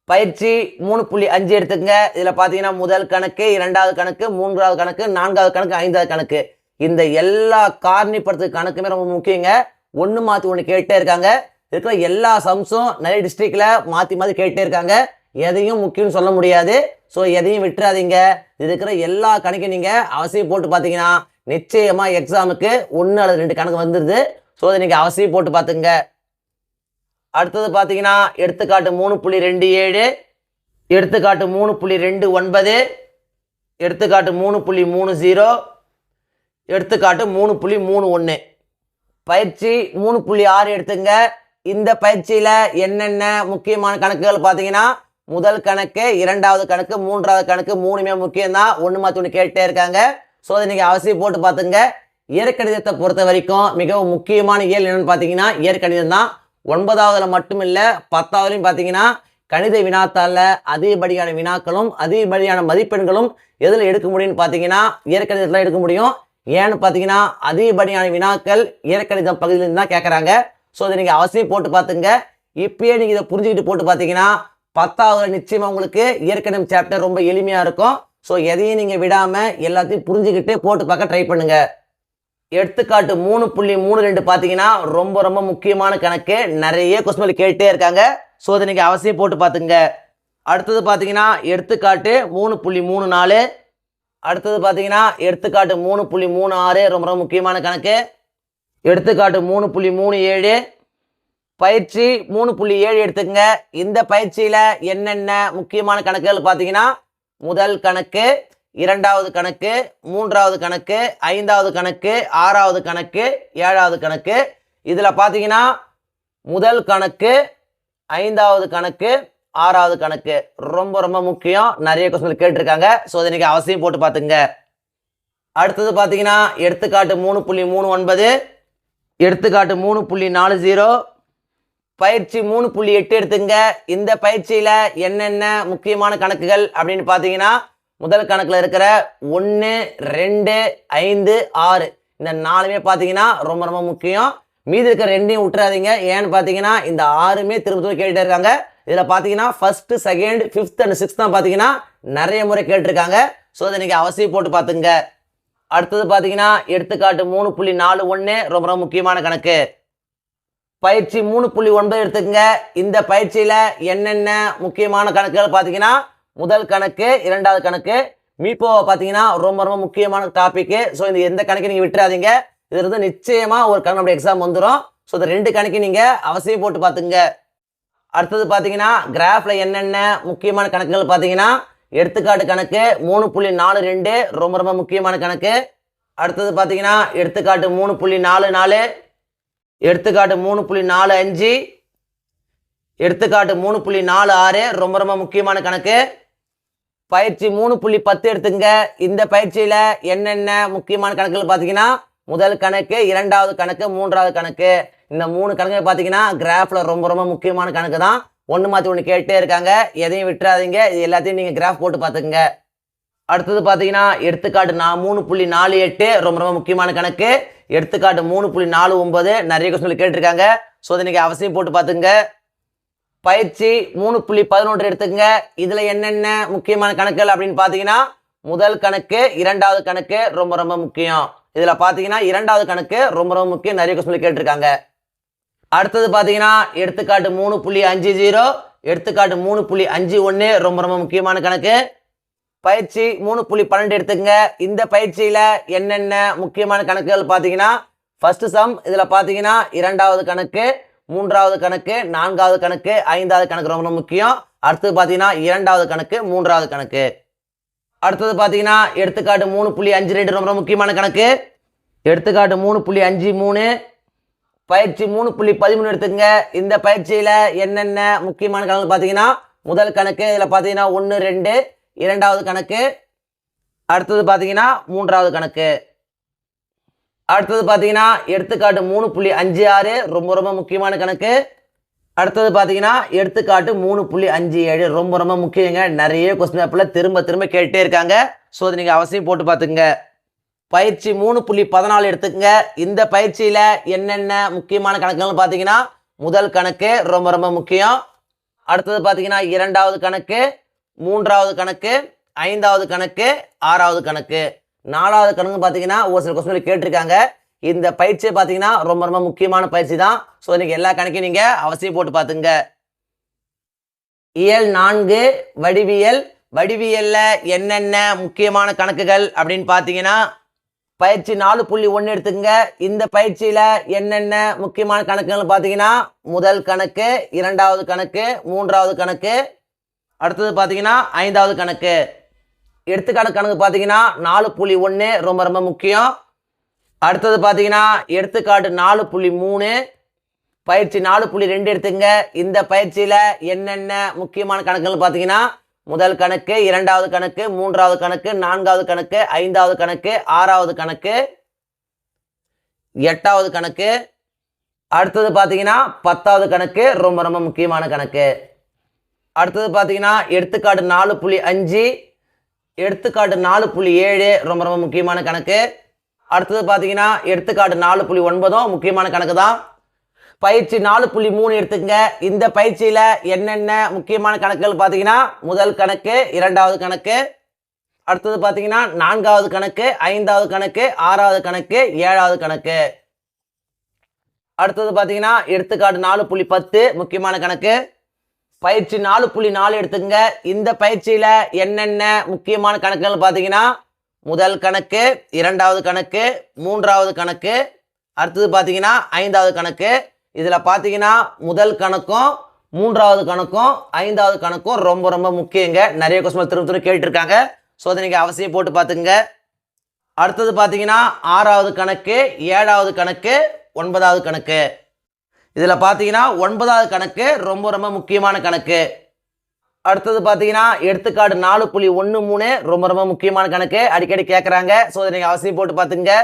பயிற்சி 3.5 எடுத்துக்கங்க. இதில் பார்த்தீங்கன்னா முதல் கணக்கு, 2வது கணக்கு, 3வது கணக்கு, 4வது கணக்கு, 5வது கணக்கு. இந்த எல்லா காரணிப்படுத்து கணக்குமே ரொம்ப முக்கியங்க. ஒன்று மாற்றி ஒன்று கேட்டே இருக்காங்க. இருக்கிற எல்லா சம்ஸும் நிறைய டிஸ்ட்ரிக்டில் மாற்றி மாற்றி கேட்டே இருக்காங்க. எதையும் முக்கியம்னு சொல்ல முடியாது. ஸோ எதையும் விட்டுறாதீங்க. இருக்கிற எல்லா கணக்கையும் நீங்கள் அவசியம் போட்டு பார்த்தீங்கன்னா நிச்சயமாக எக்ஸாமுக்கு 1 அல்லது 2 கணக்கு வந்துடுது. ஸோ அதை நீங்கள் அவசியம் போட்டு பார்த்துங்க. அடுத்தது பார்த்தீங்கன்னா எடுத்துக்காட்டு 3.27, எடுத்துக்காட்டு 3.29, எடுத்துக்காட்டு 3.30, எடுத்துக்காட்டு 3.31, பயிற்சி 3.6 எடுத்துங்க. இந்த பயிற்சியில் என்னென்ன முக்கியமான கணக்குகள் பார்த்தீங்கன்னா, முதல் கணக்கு, 2வது கணக்கு, 3வது கணக்கு மூணுமே முக்கியம்தான். ஒன்று மாற்றி ஒன்று கேட்டே இருக்காங்க. ஸோ அதை நீங்கள் அவசியம் போட்டு பார்த்துங்க. இயற்கணிதத்தை பொறுத்த வரைக்கும் மிகவும் முக்கியமான இயல் என்னென்னு பார்த்தீங்கன்னா இயற்கணிதம் தான். 9வதுல மட்டும் இல்லை 10வதுலையும் பார்த்தீங்கன்னா கணித வினாத்தாளில் அதிகப்படியான வினாக்களும் அதிகப்படியான மதிப்பெண்களும் எதில் எடுக்க முடியும்னு பார்த்தீங்கன்னா இயற்கணிதத்தில் எடுக்க முடியும். ஏன்னு பார்த்தீங்கன்னா அதிகப்படியான வினாக்கள் இயற்கணிதம் பகுதியிலேருந்து தான் கேட்குறாங்க. ஸோ இதை நீங்கள் அவசியம் போட்டு பார்த்துங்க. இப்பயே நீங்கள் இதை புரிஞ்சுக்கிட்டு போட்டு பார்த்தீங்கன்னா 10வதுல நிச்சயமாக உங்களுக்கு இயற்கணிதம் சாப்டர் ரொம்ப எளிமையாக இருக்கும். ஸோ எதையும் நீங்கள் விடாமல் எல்லாத்தையும் புரிஞ்சுக்கிட்டு போட்டு பார்க்க ட்ரை பண்ணுங்கள். எடுத்துக்காட்டு 3.32 பார்த்தீங்கன்னா ரொம்ப ரொம்ப முக்கியமான கணக்கு. நிறைய கொஸ்டின் கேட்டே இருக்காங்க. ஸோ அதை நீங்கள் அவசியம் போட்டு பார்த்துங்க. அடுத்தது பார்த்தீங்கன்னா எடுத்துக்காட்டு 3.34, அடுத்தது பார்த்தீங்கன்னா எடுத்துக்காட்டு 3.36 ரொம்ப ரொம்ப முக்கியமான கணக்கு. எடுத்துக்காட்டு 3.37, பயிற்சி 3.7 எடுத்துக்கங்க. இந்த பயிற்சியில் என்னென்ன முக்கியமான கணக்குகள் பார்த்தீங்கன்னா, முதல் கணக்கு, 2வது கணக்கு, 3வது கணக்கு, 5வது கணக்கு, 6வது கணக்கு, 7வது கணக்கு. இதில் பார்த்தீங்கன்னா முதல் கணக்கு, 5வது கணக்கு, 6வது கணக்கு ரொம்ப ரொம்ப முக்கியம். நிறைய கொஸ்டின் கேட்டிருக்காங்க. ஸோ அதை நீங்கள் அவசியம் போட்டு பார்த்துங்க. அடுத்தது பார்த்தீங்கன்னா எடுத்துக்காட்டு 3.39, எடுத்துக்காட்டு 3.40, பயிற்சி 3.8 எடுத்துங்க. இந்த பயிற்சியில் என்னென்ன முக்கியமான கணக்குகள் அப்படின்னு பார்த்தீங்கன்னா, முதல் கணக்கில் இருக்கிற 1, 2, 5, 6 இந்த 4மே பார்த்தீங்கன்னா ரொம்ப ரொம்ப முக்கியம். மீதி இருக்கிற 2ஐயும் விட்டுறாதீங்க. ஏன்னு பார்த்தீங்கன்னா இந்த 6மே திரும்ப திரும்ப கேட்டுட்டே இருக்காங்க. இதில் பார்த்தீங்கன்னா 1st, 2nd, 5th and 6th தான் பார்த்தீங்கன்னா நிறைய முறை கேட்டிருக்காங்க. ஸோ இதை நீங்கள் அவசியம் போட்டு பார்த்துங்க. அடுத்தது பார்த்தீங்கன்னா எடுத்துக்காட்டு 3.41 ரொம்ப ரொம்ப முக்கியமான கணக்கு. பயிற்சி 3.9 எடுத்துக்கங்க. இந்த பயிற்சியில் என்னென்ன முக்கியமான கணக்குகள் பார்த்தீங்கன்னா முதல் கணக்கு, இரண்டாவது கணக்கு, மீப்போவை பார்த்தீங்கன்னா ரொம்ப ரொம்ப முக்கியமான டாபிக்கு. ஸோ இந்த எந்த கணக்கு நீங்கள் விட்டுறாதீங்க. இது இருந்து நிச்சயமாக ஒரு கணக்கு நம்மளுடைய எக்ஸாம் வந்துடும். ஸோ இந்த 2 கணக்கு நீங்கள் அவசியம் போட்டு பார்த்துங்க. அடுத்தது பார்த்தீங்கன்னா கிராஃபில் என்னென்ன முக்கியமான கணக்குகள் பார்த்தீங்கன்னா எடுத்துக்காட்டு கணக்கு 3.42 ரொம்ப ரொம்ப முக்கியமான கணக்கு. அடுத்தது பார்த்தீங்கன்னா எடுத்துக்காட்டு 3.44, எடுத்துக்காட்டு 3.45, எடுத்துக்காட்டு 3.46 ரொம்ப ரொம்ப முக்கியமான கணக்கு. பயிற்சி 3.10 எடுத்துங்க. இந்த பயிற்சியில் என்னென்ன முக்கியமான கணக்குகள் பார்த்தீங்கன்னா முதல் கணக்கு, இரண்டாவது கணக்கு, மூன்றாவது கணக்கு. இந்த 3 கணக்கு பார்த்தீங்கன்னா கிராஃபில் ரொம்ப ரொம்ப முக்கியமான கணக்கு தான். ஒன்று மாற்றி ஒன்று கேட்டே இருக்காங்க. எதையும் விட்டுறாதீங்க. இது எல்லாத்தையும் நீங்கள் கிராஃப் போட்டு பார்த்துக்குங்க. அடுத்தது பார்த்தீங்கன்னா எடுத்துக்காட்டு 3.48 ரொம்ப ரொம்ப முக்கியமான கணக்கு. எடுத்துக்காட்டு 3.49 நிறைய கொஸ்டின் கேட்டிருக்காங்க. ஸோ அதை நீங்கள் அவசியம் போட்டு பார்த்துங்க. பயிற்சி 3.11 எடுத்துக்கங்க. இதில் என்னென்ன முக்கியமான கணக்குகள் அப்படின்னு பார்த்தீங்கன்னா முதல் கணக்கு, இரண்டாவது கணக்கு ரொம்ப ரொம்ப முக்கியம். இதில் பார்த்தீங்கன்னா இரண்டாவது கணக்கு ரொம்ப ரொம்ப முக்கியம். நிறைய கொஸ்டின் கேட்டிருக்காங்க. அடுத்தது பார்த்தீங்கன்னா எடுத்துக்காட்டு 3.50, எடுத்துக்காட்டு 3.51 ரொம்ப ரொம்ப முக்கியமான கணக்கு. பயிற்சி 3.12 எடுத்துக்கங்க. இந்த பயிற்சியில் என்னென்ன முக்கியமான கணக்குகள் பார்த்தீங்கன்னா ஃபர்ஸ்ட் சம். இதில் பார்த்தீங்கன்னா இரண்டாவது கணக்கு, மூன்றாவது கணக்கு, நான்காவது கணக்கு, ஐந்தாவது கணக்கு ரொம்ப முக்கியம். அடுத்தது பார்த்தீங்கன்னா இரண்டாவது கணக்கு, மூன்றாவது கணக்கு. அடுத்தது பார்த்தீங்கன்னா எடுத்துக்காட்டு 3.52 ரொம்ப முக்கியமான கணக்கு. எடுத்துக்காட்டு 3.53, பயிற்சி 3.13 எடுத்துக்கங்க. இந்த பயிற்சியில் என்னென்ன முக்கியமான கணக்கு பார்த்தீங்கன்னா முதல் கணக்கு, இதில் பார்த்தீங்கன்னா 1, 2, இரண்டாவது கணக்கு, அடுத்தது பார்த்தீங்கன்னா மூன்றாவது கணக்கு. அடுத்தது பார்த்தீங்கன்னா எடுத்துக்காட்டு 3.56 ரொம்ப ரொம்ப முக்கியமான கணக்கு. அடுத்தது பார்த்தீங்கன்னா எடுத்துக்காட்டு 3.57 ரொம்ப ரொம்ப முக்கியங்க. நிறைய கொஸ்டின் பேப்பரில் திரும்ப திரும்ப கேட்டே இருக்காங்க. ஸோ அதை நீங்கள் அவசியம் போட்டு பார்த்துங்க. பயிற்சி 3.14 எடுத்துக்கங்க. இந்த பயிற்சியில் என்னென்ன முக்கியமான கணக்குகள்னு பார்த்தீங்கன்னா முதல் கணக்கு ரொம்ப ரொம்ப முக்கியம். அடுத்தது பார்த்தீங்கன்னா இரண்டாவது கணக்கு, மூன்றாவது கணக்கு, ஐந்தாவது கணக்கு, ஆறாவது கணக்கு, நாலாவது கணக்கு பார்த்தீங்கன்னா ஒரு சில கொஸ்டின் கேட்டிருக்காங்க. இந்த பயிற்சியை பார்த்தீங்கன்னா ரொம்ப ரொம்ப முக்கியமான பயிற்சி தான். ஸோ இன்னைக்கு எல்லா கணக்கையும் நீங்கள் அவசியம் போட்டு பார்த்துங்க. இயல் 4 வடிவியல். வடிவியல்ல என்னென்ன முக்கியமான கணக்குகள் அப்படின்னு பார்த்தீங்கன்னா பயிற்சி 4.1 எடுத்துக்கங்க. இந்த பயிற்சியில் என்னென்ன முக்கியமான கணக்குகள் பார்த்தீங்கன்னா முதல் கணக்கு, இரண்டாவது கணக்கு, மூன்றாவது கணக்கு, அடுத்தது பார்த்தீங்கன்னா ஐந்தாவது கணக்கு. எடுத்துக்காட்டு கணக்கு பார்த்தீங்கன்னா 4.1 ரொம்ப ரொம்ப முக்கியம். அடுத்தது பார்த்தீங்கன்னா எடுத்துக்காட்டு 4.3, பயிற்சி 4.2 எடுத்துங்க. இந்த பயிற்சியில் என்னென்ன முக்கியமான கணக்குகள் பார்த்தீங்கன்னா முதல் கணக்கு, இரண்டாவது கணக்கு, மூன்றாவது கணக்கு, நான்காவது கணக்கு, ஐந்தாவது கணக்கு, ஆறாவது கணக்கு, எட்டாவது கணக்கு. அடுத்தது பார்த்தீங்கன்னா 10வது கணக்கு ரொம்ப ரொம்ப முக்கியமான கணக்கு. அடுத்தது பார்த்தீங்கன்னா எடுத்துக்காட்டு 4.5, எடுத்துக்காட்டு 4.7 ரொம்ப ரொம்ப முக்கியமான கணக்கு. அடுத்தது பார்த்தீங்கன்னா எடுத்துக்காட்டு 4.9 முக்கியமான கணக்கு தான். பயிற்சி 4.3 எடுத்துக்கங்க. இந்த பயிற்சியில் என்னென்ன முக்கியமான கணக்குகள் பார்த்தீங்கன்னா முதல் கணக்கு, இரண்டாவது கணக்கு, அடுத்தது பார்த்தீங்கன்னா நான்காவது கணக்கு, ஐந்தாவது கணக்கு, ஆறாவது கணக்கு, ஏழாவது கணக்கு. அடுத்தது பார்த்தீங்கன்னா எடுத்துக்காட்டு 4.10 முக்கியமான கணக்கு. பயிற்சி 4.4 எடுத்துக்கங்க. இந்த பயிற்சியில் என்னென்ன முக்கியமான கணக்குகள் பார்த்தீங்கன்னா முதல் கணக்கு, இரண்டாவது கணக்கு, மூன்றாவது கணக்கு, அடுத்தது பார்த்தீங்கன்னா ஐந்தாவது கணக்கு. இதில் பார்த்தீங்கன்னா முதல் கணக்கும், மூன்றாவது கணக்கும், ஐந்தாவது கணக்கும் ரொம்ப ரொம்ப முக்கியங்க. நிறைய கொஸ்டின் திரும்ப திரும்ப கேட்டிருக்காங்க. ஸோ அதை நீங்கள் அவசியம் போட்டு பார்த்துங்க. அடுத்தது பார்த்தீங்கன்னா ஆறாவது கணக்கு, ஏழாவது கணக்கு, ஒன்பதாவது கணக்கு. இதில் பார்த்தீங்கன்னா ஒன்பதாவது கணக்கு ரொம்ப ரொம்ப முக்கியமான கணக்கு. அடுத்தது பார்த்தீங்கன்னா எடுத்துக்காட்டு 4.13 ரொம்ப ரொம்ப முக்கியமான கணக்கு. அடிக்கடி கேட்குறாங்க. ஸோ அதை நீங்கள் அவசியம் போட்டு பார்த்துங்க.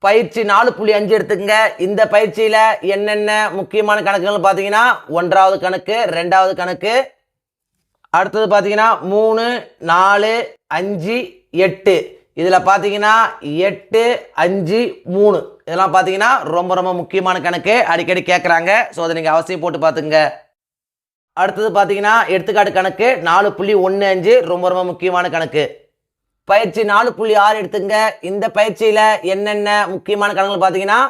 பயிற்சி 4.5 எடுத்துக்கங்க. இந்த பயிற்சியில் என்னென்ன முக்கியமான கணக்குகள் பார்த்தீங்கன்னா ஒன்றாவது கணக்கு, ரெண்டாவது கணக்கு, அடுத்தது பார்த்தீங்கன்னா 3, 4, 5, 8. இதில் பார்த்தீங்கன்னா 8, 5, 3 இதெல்லாம் பார்த்தீங்கன்னா ரொம்ப ரொம்ப முக்கியமான கணக்கு. அடிக்கடி கேட்குறாங்க. ஸோ அதை நீங்கள் அவசியம் போட்டு பார்த்துங்க. அடுத்தது பார்த்தீங்கன்னா எடுத்துக்காட்டு கணக்கு 4.15 ரொம்ப ரொம்ப முக்கியமான கணக்கு. பயிற்சி 4.6 எடுத்துங்க. இந்த பயிற்சியில் என்னென்ன முக்கியமான கணக்குகள் பார்த்தீங்கன்னா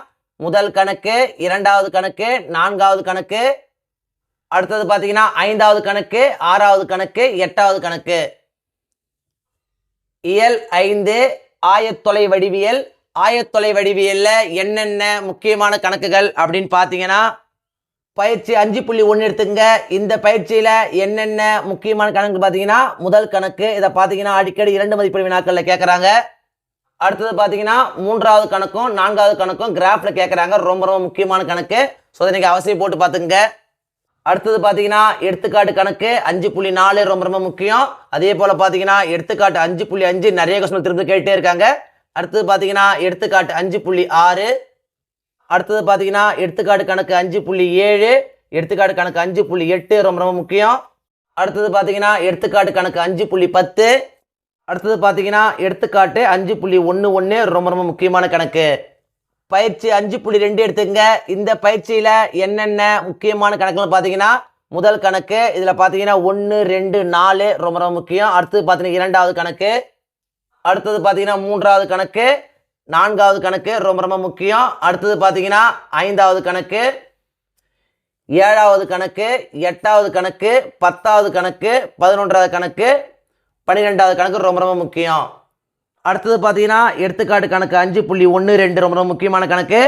முதல் கணக்கு, இரண்டாவது கணக்கு, நான்காவது கணக்கு, அடுத்தது பார்த்தீங்கன்னா ஐந்தாவது கணக்கு, ஆறாவது கணக்கு, எட்டாவது கணக்கு. இயல் 5 ஆயத்தொலை வடிவியல். ஆயத்தொலை வடிவியல்ல என்னென்ன முக்கியமான கணக்குகள் அப்படின்னு பார்த்தீங்கன்னா பயிற்சி 5.1 எடுத்துங்க. இந்த பயிற்சியில் என்னென்ன முக்கியமான கணக்கு பார்த்தீங்கன்னா முதல் கணக்கு, இதை பார்த்தீங்கன்னா அடிக்கடி 2 மதிப்பெண் வினாக்களில் கேட்குறாங்க. அடுத்தது பார்த்தீங்கன்னா மூன்றாவது கணக்கும் நான்காவது கணக்கும் கிராஃபில் கேட்குறாங்க. ரொம்ப ரொம்ப முக்கியமான கணக்கு. ஸோ அதை நீங்கள் அவசியம் போட்டு பார்த்துங்க. அடுத்தது பார்த்தீங்கன்னா எடுத்துக்காட்டு கணக்கு 5.4 ரொம்ப ரொம்ப முக்கியம். அதே போல் பார்த்தீங்கன்னா எடுத்துக்காட்டு 5.5 நிறைய கொஸ்டின் திரும்ப கேட்டே இருக்காங்க. அடுத்தது பார்த்தீங்கன்னா எடுத்துக்காட்டு 5.6, அடுத்தது பார்த்தீங்கன்னா எடுத்துக்காட்டு கணக்கு 5.7, எடுத்துக்காட்டு கணக்கு 5.8 ரொம்ப ரொம்ப முக்கியம். அடுத்தது பார்த்தீங்கன்னா எடுத்துக்காட்டு கணக்கு 5.10, அடுத்தது பார்த்தீங்கன்னா எடுத்துக்காட்டு 5.11 ரொம்ப ரொம்ப முக்கியமான கணக்கு. பயிற்சி 5.2 எடுத்துங்க. இந்த பயிற்சியில் என்னென்ன முக்கியமான கணக்குன்னு பார்த்தீங்கன்னா முதல் கணக்கு, இதில் பார்த்தீங்கன்னா 1, 2, 4 ரொம்ப ரொம்ப முக்கியம். அடுத்தது பார்த்தீங்கன்னா இரண்டாவது கணக்கு, அடுத்தது பார்த்தீங்கன்னா மூன்றாவது கணக்கு, நான்காவது கணக்கு ரொம்ப ரொம்ப முக்கியம். அடுத்தது பார்த்தீங்கன்னா ஐந்தாவது கணக்கு, ஏழாவது கணக்கு, எட்டாவது கணக்கு, 10வது கணக்கு, 11வது கணக்கு, 12வது கணக்கு ரொம்ப ரொம்ப முக்கியம். அடுத்தது பார்த்தீங்கன்னா எடுத்துக்காட்டு கணக்கு 5.12 ரொம்ப ரொம்ப முக்கியமான கணக்கு.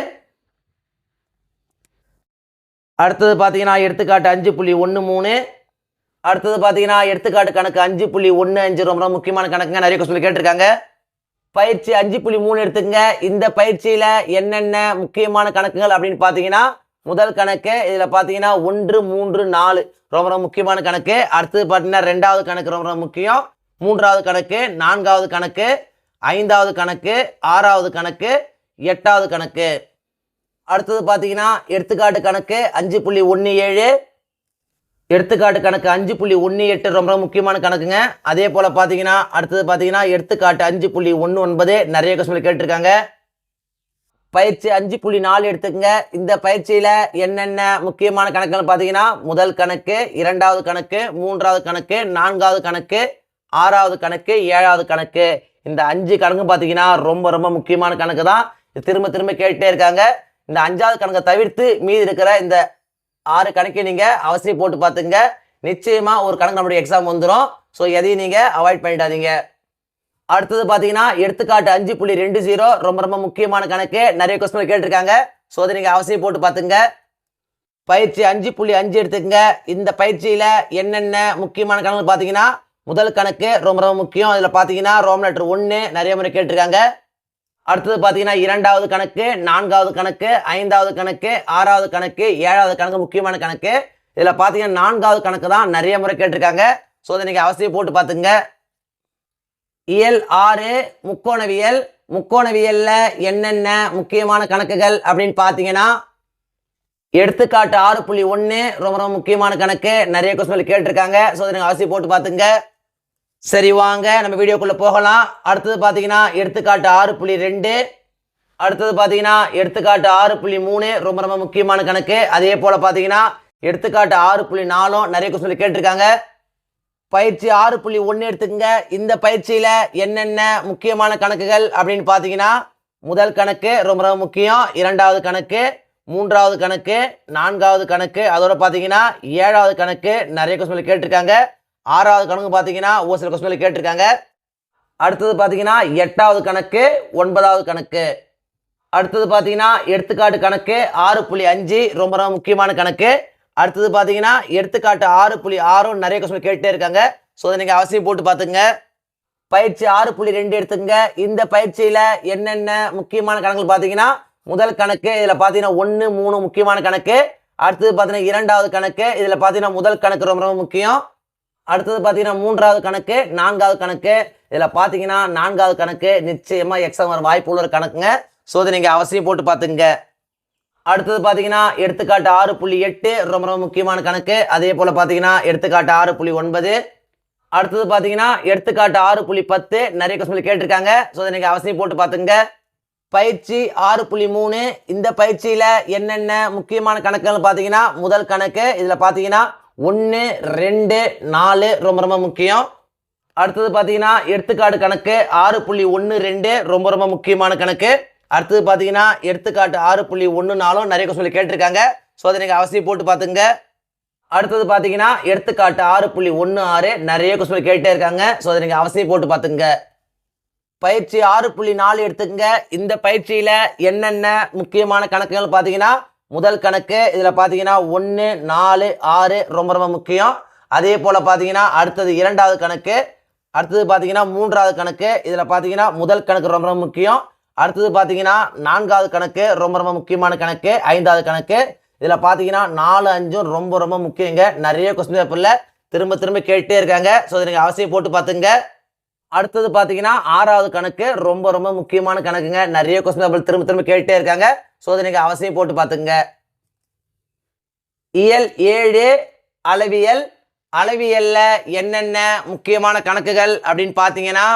அடுத்தது பார்த்தீங்கன்னா எடுத்துக்காட்டு 5.13, அடுத்தது பார்த்தீங்கன்னா எடுத்துக்காட்டு கணக்கு 5.15 ரொம்ப ரொம்ப முக்கியமான கணக்குங்க. நிறைய கொஸ்டின் கேட்டிருக்காங்க. பயிற்சி 5.3 எடுத்துங்க. இந்த பயிற்சியில் என்னென்ன முக்கியமான கணக்குகள் அப்படின்னு பார்த்தீங்கன்னா முதல் கணக்கு, இதில் பார்த்தீங்கன்னா 1, 3, 4 ரொம்ப ரொம்ப முக்கியமான கணக்கு. அடுத்தது பார்த்தீங்கன்னா ரெண்டாவது கணக்கு ரொம்ப ரொம்ப முக்கியம். மூன்றாவது கணக்கு, நான்காவது கணக்கு, ஐந்தாவது கணக்கு, ஆறாவது கணக்கு, எட்டாவது கணக்கு. அடுத்தது பார்த்தீங்கன்னா எடுத்துக்காட்டு கணக்கு 5.17, எடுத்துக்காட்டு கணக்கு 5.18 ரொம்ப முக்கியமான கணக்குங்க. அதே போல் பார்த்தீங்கன்னா அடுத்தது பார்த்தீங்கன்னா எடுத்துக்காட்டு 5.19 நிறைய கொஸ்டின் கேட்டிருக்காங்க. பயிற்சி 5.4 எடுத்துக்கங்க. இந்த பயிற்சியில் என்னென்ன முக்கியமான கணக்குகள் பார்த்தீங்கன்னா முதல் கணக்கு, இரண்டாவது கணக்கு, மூன்றாவது கணக்கு, நான்காவது கணக்கு, ஆறாவது கணக்கு, ஏழாவது கணக்கு. இந்த 5 கணக்கும் பார்த்தீங்கன்னா ரொம்ப ரொம்ப முக்கியமான கணக்கு தான். திரும்ப திரும்ப கேட்டுட்டே இருக்காங்க. இந்த 5வது கணக்கை தவிர்த்து மீதி இருக்கிற இந்த 6 கணக்கை நீங்கள் அவசியம் போட்டு பார்த்துங்க. நிச்சயமாக ஒரு கணக்கு நம்மளுடைய எக்ஸாம் வந்துடும். ஸோ எதையும் நீங்கள் அவாய்ட் பண்ணிடாதீங்க. அடுத்தது பார்த்தீங்கன்னா எடுத்துக்காட்டு 5.20 ரொம்ப ரொம்ப முக்கியமான கணக்கு. நிறைய கொஸ்டின் கேட்டிருக்காங்க. ஸோ அதை நீங்கள் அவசியம் போட்டு பார்த்துங்க. பயிற்சி 5.5 எடுத்துக்கங்க. இந்த பயிற்சியில் என்னென்ன முக்கியமான கணக்கு பார்த்தீங்கன்னா முதல் கணக்கு ரொம்ப ரொம்ப முக்கியம். இதில் பார்த்தீங்கன்னா ரோமன் லெட்டர் 1 நிறைய முறை கேட்டிருக்காங்க. அடுத்தது பார்த்தீங்கன்னா இரண்டாவது கணக்கு, நான்காவது கணக்கு, ஐந்தாவது கணக்கு, ஆறாவது கணக்கு, ஏழாவது கணக்கு முக்கியமான கணக்கு. இதில் பார்த்தீங்கன்னா நான்காவது கணக்கு தான் நிறைய முறை கேட்டிருக்காங்க. ஸோ அதை நீங்கள் அவசியம் போட்டு பார்த்துங்க. இயல் 6 முக்கோணவியல். முக்கோணவியலில் என்னென்ன முக்கியமான கணக்குகள் அப்படின்னு பார்த்தீங்கன்னா எடுத்துக்காட்டு 6.1 ரொம்ப ரொம்ப முக்கியமான கணக்கு. நிறைய கொஸ்டின் கேட்டிருக்காங்க. ஸோ அதை நீங்கள் அவசியம் போட்டு பார்த்துங்க. சரி, வாங்க நம்ம வீடியோக்குள்ளே போகலாம். அடுத்தது பார்த்தீங்கன்னா எடுத்துக்காட்டு 6.2, அடுத்தது பார்த்தீங்கன்னா எடுத்துக்காட்டு 6.3 ரொம்ப ரொம்ப முக்கியமான கணக்கு. அதே போல் பார்த்தீங்கன்னா எடுத்துக்காட்டு 6.4 நிறைய கொஸ்டின் கேட்டிருக்காங்க. பயிற்சி 6.1 எடுத்துக்கங்க. இந்த பயிற்சியில் என்னென்ன முக்கியமான கணக்குகள் அப்படின்னு பார்த்தீங்கன்னா முதல் கணக்கு ரொம்ப ரொம்ப முக்கியம். இரண்டாவது கணக்கு, மூன்றாவது கணக்கு, நான்காவது கணக்கு, அதோட பார்த்தீங்கன்னா ஏழாவது கணக்கு நிறைய கொஸ்டின் கேட்டிருக்காங்க. ஆறாவது கணக்கு பார்த்தீங்கன்னா ஒரு சில கொஸ்டின் கேட்டிருக்காங்க. அடுத்தது பார்த்தீங்கன்னா எட்டாவது கணக்கு, 9வது கணக்கு. அடுத்தது பார்த்தீங்கன்னா எடுத்துக்காட்டு கணக்கு 6.5 ரொம்ப ரொம்ப முக்கியமான கணக்கு. அடுத்தது பார்த்தீங்கன்னா எடுத்துக்காட்டு 6.6 நிறைய கொஸ்டின் கேட்டே இருக்காங்க. ஸோ அதை நீங்கள் அவசியம் போட்டு பார்த்துங்க. பயிற்சி 6.2 எடுத்துங்க. இந்த பயிற்சியில் என்னென்ன முக்கியமான கணக்குகள் பார்த்தீங்கன்னா முதல் கணக்கு, இதில் பார்த்தீங்கன்னா 1, 3 முக்கியமான கணக்கு. அடுத்தது பார்த்தீங்கன்னா இரண்டாவது கணக்கு, இதில் பார்த்தீங்கன்னா முதல் கணக்கு ரொம்ப ரொம்ப முக்கியம். அடுத்தது பார்த்தீங்கன்னா மூன்றாவது கணக்கு, நான்காவது கணக்கு. இதில் பார்த்தீங்கன்னா நான்காவது கணக்கு நிச்சயமாக எக்ஸாம் வர வாய்ப்பு உள்ள ஒரு கணக்குங்க. ஸோ அதை நீங்கள் அவசியம் போட்டு பார்த்துங்க. அடுத்தது பார்த்தீங்கன்னா எடுத்துக்காட்டு 6.8 ரொம்ப ரொம்ப முக்கியமான கணக்கு. அதே போல் பார்த்தீங்கன்னா எடுத்துக்காட்டு 6.9. அடுத்தது பார்த்தீங்கன்னா எடுத்துக்காட்டு 6.10 நிறைய கொஸ்டின் கேட்டிருக்காங்க. ஸோ அதை நீங்கள் அவசியம் போட்டு பார்த்துங்க. பயிற்சி 6.3 இந்த பயிற்சியில் என்னென்ன முக்கியமான கணக்குகள் பார்த்தீங்கன்னா முதல் கணக்கு, இதில் பார்த்தீங்கன்னா 1 2 4 ரொம்ப ரொம்ப முக்கியம். அடுத்தது பார்த்தீங்கன்னா எடுத்துக்காட்டு கணக்கு 6.12 ரொம்ப ரொம்ப முக்கியமான கணக்கு. அடுத்தது பார்த்தீங்கன்னா எடுத்துக்காட்டு 6.14 நிறைய கொஸ்டின் கேட்டிருக்காங்க. ஸோ அதை நீங்கள் அவசியம் போட்டு பார்த்துங்க. அடுத்தது பார்த்தீங்கன்னா எடுத்துக்காட்டு 6.16 நிறைய கொஸ்டின் கேட்டே இருக்காங்க. ஸோ அதை நீங்கள் அவசியம் போட்டு பார்த்துங்க. பயிற்சி 6.4 எடுத்துக்கங்க. இந்த பயிற்சியில் என்னென்ன முக்கியமான கணக்குகள் பார்த்தீங்கன்னா முதல் கணக்கு இதில் பார்த்தீங்கன்னா 1 4 6 ரொம்ப ரொம்ப முக்கியம். அதே போல் பார்த்தீங்கன்னா அடுத்தது இரண்டாவது கணக்கு, அடுத்தது பார்த்தீங்கன்னா மூன்றாவது கணக்கு இதில் பார்த்தீங்கன்னா முதல் கணக்கு ரொம்ப ரொம்ப முக்கியம். அடுத்தது பார்த்தீங்கன்னா நான்காவது கணக்கு ரொம்ப ரொம்ப முக்கியமான கணக்கு. ஐந்தாவது கணக்கு இதில் பார்த்தீங்கன்னா 4 5 ரொம்ப ரொம்ப முக்கியங்க. நிறைய கொஸ்டின் பேப்பரில் திரும்ப திரும்ப கேட்டே இருக்காங்க. ஸோ இதை நீங்கள் அவசியம் போட்டு பார்த்துங்க. அடுத்தது பார்த்தீங்கன்னா ஆறாவது கணக்கு ரொம்ப ரொம்ப முக்கியமான கணக்குங்க. நிறைய கொஸ்டின் பேப்பர் திரும்ப திரும்ப கேட்டே இருக்காங்க. ஸோ அதை நீங்கள் அவசியம் போட்டு பார்த்துங்க. இயல் 7 அளவியல். அளவியலில் என்னென்ன முக்கியமான கணக்குகள் அப்படின்னு பார்த்தீங்கன்னா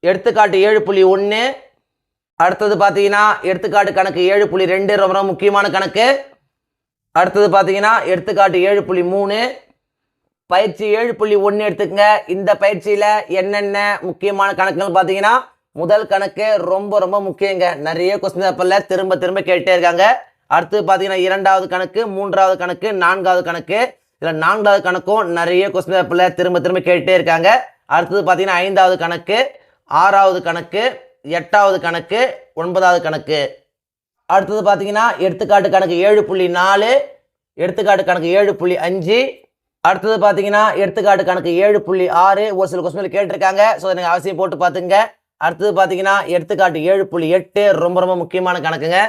எடுத்துக்காட்டு 7.1, அடுத்தது பார்த்தீங்கன்னா எடுத்துக்காட்டு கணக்கு 7.2 ரொம்ப ரொம்ப முக்கியமான கணக்கு. அடுத்தது பார்த்தீங்கன்னா எடுத்துக்காட்டு 7.3, பயிற்சி 7.1 எடுத்துக்கங்க. இந்த பயிற்சியில் என்னென்ன முக்கியமான கணக்குகள் பார்த்தீங்கன்னா முதல் கணக்கு ரொம்ப ரொம்ப முக்கியங்க. நிறைய கொஸ்டின் பேப்பரில் திரும்ப திரும்ப கேட்டே இருக்காங்க. அடுத்து பார்த்தீங்கன்னா இரண்டாவது கணக்கு, மூன்றாவது கணக்கு, நான்காவது கணக்கு. இதில் நான்காவது கணக்கும் நிறைய கொஸ்டின் பேப்பரில் திரும்ப திரும்ப கேட்டே இருக்காங்க. அடுத்தது பார்த்தீங்கன்னா ஐந்தாவது கணக்கு, ஆறாவது கணக்கு, எட்டாவது கணக்கு, ஒன்பதாவது கணக்கு. அடுத்தது பார்த்தீங்கன்னா எடுத்துக்காட்டு கணக்கு 7.4, எடுத்துக்காட்டு கணக்கு 7.5, அடுத்தது பார்த்தீங்கன்னா எடுத்துக்காட்டு கணக்கு 7.6 ஒரு சில கொஸ்டின் கேட்டிருக்காங்க. ஸோ எனக்கு அவசியம் போட்டு பார்த்துங்க. அடுத்தது பார்த்தீங்கன்னா எடுத்துக்காட்டு 7.8 ரொம்ப ரொம்ப முக்கியமான கணக்குங்க.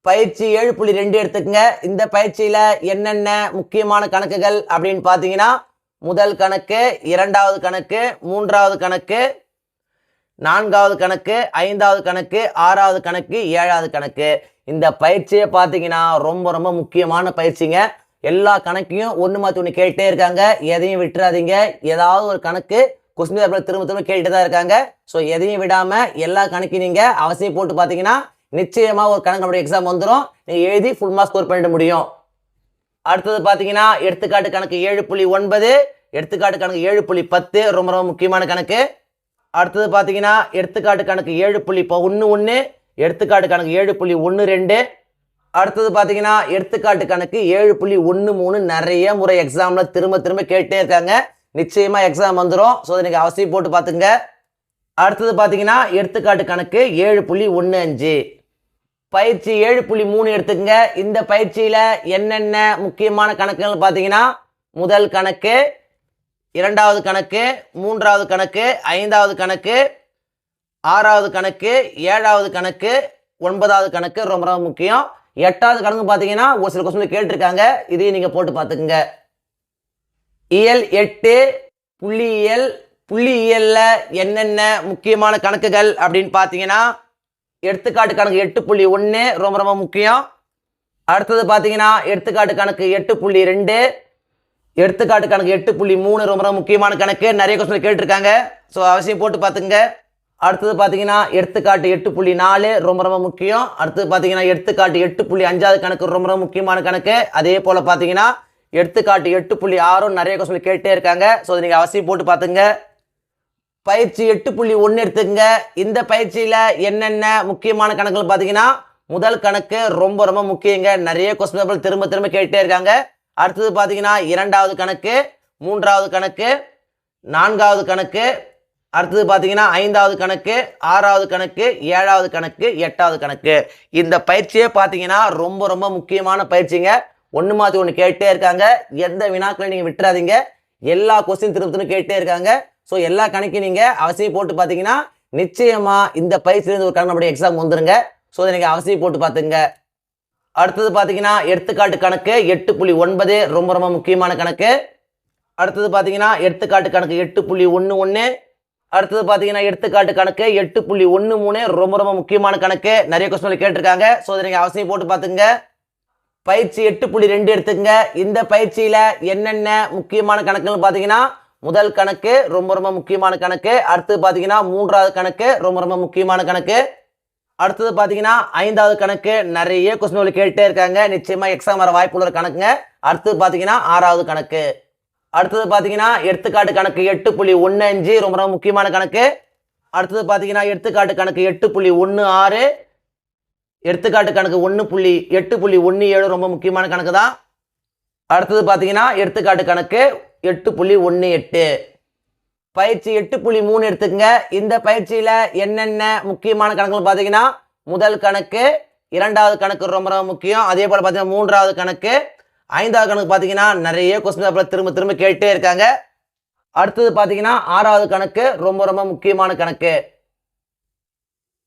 பயிற்சி 7.2 எடுத்துக்கங்க. இந்த பயிற்சியில் என்னென்ன முக்கியமான கணக்குகள் அப்படின்னு பார்த்தீங்கன்னா முதல் கணக்கு, இரண்டாவது கணக்கு, மூன்றாவது கணக்கு, நான்காவது கணக்கு, ஐந்தாவது கணக்கு, ஆறாவது கணக்கு, ஏழாவது கணக்கு. இந்த பயிற்சியை பார்த்தீங்கன்னா ரொம்ப ரொம்ப முக்கியமான பயிற்சிங்க. எல்லா கணக்கையும் ஒன்று மாற்றி ஒன்று கேட்டே இருக்காங்க. எதையும் விட்டுறாதீங்க. ஏதாவது ஒரு கணக்கு கொஸ்டின் பேப்பரில் திரும்ப திரும்ப கேட்டு தான் இருக்காங்க. ஸோ எதையும் விடாமல் எல்லா கணக்கையும் நீங்கள் அவசியம் போட்டு பார்த்தீங்கன்னா நிச்சயமாக ஒரு கணக்கு நம்மளுடைய எக்ஸாம் வந்துடும். நீங்கள் எழுதி ஃபுல் மார்க் ஸ்கோர் பண்ணிட முடியும். அடுத்தது பார்த்தீங்கன்னா எடுத்துக்காட்டு கணக்கு 7.9, எடுத்துக்காட்டு கணக்கு 7.10 ரொம்ப ரொம்ப முக்கியமான கணக்கு. அடுத்தது பார்த்தீங்கன்னா எடுத்துக்காட்டு கணக்கு 7.11, எடுத்துக்காட்டு கணக்கு 7.12, அடுத்தது பார்த்தீங்கன்னா எடுத்துக்காட்டு கணக்கு 7.13 நிறைய முறை எக்ஸாமில் திரும்ப திரும்ப கேட்டே இருக்காங்க. நிச்சயமாக எக்ஸாம் வந்துடும். ஸோ அதை நீங்கள் அவசியம் போட்டு பார்த்துங்க. அடுத்தது பார்த்தீங்கன்னா எடுத்துக்காட்டு கணக்கு 7.15, பயிற்சி 7.3 எடுத்துக்கங்க. இந்த பயிற்சியில் என்னென்ன முக்கியமான கணக்குகள் பார்த்தீங்கன்னா முதல் கணக்கு, இரண்டாவது கணக்கு, மூன்றாவது கணக்கு, ஐந்தாவது கணக்கு, ஆறாவது கணக்கு, ஏழாவது கணக்கு, ஒன்பதாவது கணக்கு ரொம்ப ரொம்ப முக்கியம். எட்டாவது கணக்கு பார்த்தீங்கன்னா ஒரு சில கொஸ்டின் கேட்டிருக்காங்க. இதையும் நீங்கள் போட்டு பார்த்துக்குங்க. இயல் 8 புள்ளியியல். புள்ளியியலில் என்னென்ன முக்கியமான கணக்குகள் அப்படின்னு பார்த்தீங்கன்னா எடுத்துக்காட்டு கணக்கு 8.1 ரொம்ப ரொம்ப முக்கியம். அடுத்தது பார்த்தீங்கன்னா எடுத்துக்காட்டு கணக்கு 8.2, எடுத்துக்காட்டு கணக்கு 8.3 ரொம்ப ரொம்ப முக்கியமான கணக்கு. நிறைய கொஸ்டின் கேட்டிருக்காங்க. ஸோ அவசியம் போட்டு பார்த்துங்க. அடுத்தது பார்த்தீங்கன்னா எடுத்துக்காட்டு 8.4 ரொம்ப ரொம்ப முக்கியம். அடுத்தது பார்த்தீங்கன்னா எடுத்துக்காட்டு 8.5 கணக்கு ரொம்ப ரொம்ப முக்கியமான கணக்கு. அதே போல் பார்த்தீங்கன்னா எடுத்துக்காட்டு 8.6 நிறைய கொஸ்டின் கேட்டே இருக்காங்க. ஸோ அதை நீங்கள் அவசியம் போட்டு பார்த்துங்க. பயிற்சி 8.1 எடுத்துக்கங்க. இந்த பயிற்சியில் என்னென்ன முக்கியமான கணக்குகள் பார்த்தீங்கன்னா முதல் கணக்கு ரொம்ப ரொம்ப முக்கியங்க. நிறைய கொஸ்டின் பேப்பர் திரும்ப திரும்ப கேட்டே இருக்காங்க. அடுத்தது பார்த்தீங்கன்னா இரண்டாவது கணக்கு, மூன்றாவது கணக்கு, நான்காவது கணக்கு, அடுத்தது பார்த்தீங்கன்னா ஐந்தாவது கணக்கு, ஆறாவது கணக்கு, ஏழாவது கணக்கு, எட்டாவது கணக்கு. இந்த பயிற்சியே பார்த்தீங்கன்னா ரொம்ப ரொம்ப முக்கியமான பயிற்சிங்க. ஒன்று மாற்றி ஒன்று கேட்டே இருக்காங்க. எந்த வினாக்களையும் நீங்கள் விட்டுறாதீங்க. எல்லா கொஸ்டின் திரும்ப திரும்ப கேட்டே இருக்காங்க. ஸோ எல்லா கணக்கையும் நீங்கள் அவசியம் போட்டு பார்த்தீங்கன்னா நிச்சயமாக இந்த பயிற்சியிலேருந்து ஒரு கணக்கு நம்முடைய எக்ஸாம் வந்துருங்க. ஸோ அதை நீங்கள் அவசியம் போட்டு பார்த்துங்க. அடுத்தது பார்த்தீங்கன்னா எடுத்துக்காட்டு கணக்கு 8.9 ரொம்ப ரொம்ப முக்கியமான கணக்கு. அடுத்தது பார்த்தீங்கன்னா எடுத்துக்காட்டு கணக்கு 8.11, அடுத்தது பார்த்தீங்கன்னா எடுத்துக்காட்டு கணக்கு 8.13 ரொம்ப ரொம்ப முக்கியமான கணக்கு. நிறைய கொஸ்டின் கேட்டிருக்காங்க. ஸோ அதை நீங்கள் அவசியம் போட்டு பார்த்துங்க. பயிற்சி 8.2 எடுத்துக்கங்க. இந்த பயிற்சியில் என்னென்ன முக்கியமான கணக்குன்னு பார்த்தீங்கன்னா முதல் கணக்கு ரொம்ப ரொம்ப முக்கியமான கணக்கு. அடுத்து பார்த்தீங்கன்னா மூன்றாவது கணக்கு ரொம்ப ரொம்ப முக்கியமான கணக்கு. அடுத்தது பார்த்தீங்கன்னா 5வது கணக்கு நிறைய கொஸ்டின் கேட்டே இருக்காங்க, நிச்சயமா எக்ஸாம் வர வாய்ப்பு உள்ள கணக்குங்க. அடுத்தது பார்த்தீங்கன்னா 6வது கணக்கு. அடுத்தது பார்த்தீங்கன்னா எடுத்துக்காட்டு கணக்கு 8.15 ரொம்ப ரொம்ப முக்கியமான கணக்கு. அடுத்தது பார்த்தீங்கன்னா எடுத்துக்காட்டு கணக்கு 8.16, எடுத்துக்காட்டு கணக்கு 8.17 ரொம்ப முக்கியமான கணக்கு தான். அடுத்தது பார்த்தீங்கன்னா எடுத்துக்காட்டு கணக்கு 8.18. பயிற்சி 8.3 எடுத்துக்கங்க. இந்த பயிற்சியில் என்னென்ன முக்கியமான கணக்குகள் பார்த்தீங்கன்னா முதல் கணக்கு, 2வது கணக்கு ரொம்ப ரொம்ப முக்கியம். அதே போல் பார்த்தீங்கன்னா 3வது கணக்கு, 5வது கணக்கு பார்த்தீங்கன்னா நிறைய கொஸ்டின் பேப்பர் திரும்ப திரும்ப கேட்டே இருக்காங்க. அடுத்தது பார்த்தீங்கன்னா 6வது கணக்கு ரொம்ப ரொம்ப முக்கியமான கணக்கு.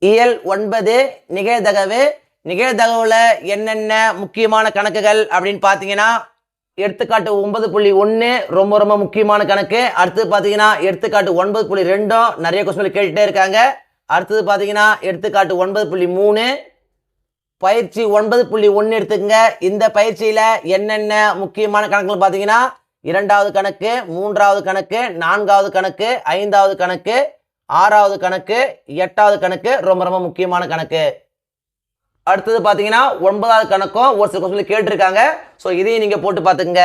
இயல் 9 நிகழ்தகவு. நிகழ்தகவுல என்னென்ன முக்கியமான கணக்குகள் அப்படின்னு பார்த்தீங்கன்னா எடுத்துக்காட்டு 9.1 ரொம்ப ரொம்ப முக்கியமான கணக்கு. அடுத்தது பார்த்தீங்கன்னா எடுத்துக்காட்டு 9.2 நிறைய கொஸ்டின் கேட்டுட்டே இருக்காங்க. அடுத்தது பார்த்தீங்கன்னா எடுத்துக்காட்டு 9.3, பயிற்சி 9.1 எடுத்துக்கங்க. இந்த பயிற்சியில் என்னென்ன முக்கியமான கணக்குகள் பார்த்தீங்கன்னா 2வது கணக்கு, 3வது கணக்கு, 4வது கணக்கு, 5வது கணக்கு, 6வது கணக்கு, 8வது கணக்கு ரொம்ப ரொம்ப முக்கியமான கணக்கு. அடுத்தது பார்த்தீங்கன்னா 9வது கணக்கும் ஒரு சில கொஸ்டின் கேட்டிருக்காங்க. ஸோ இதையும் நீங்கள் போட்டு பார்த்துங்க.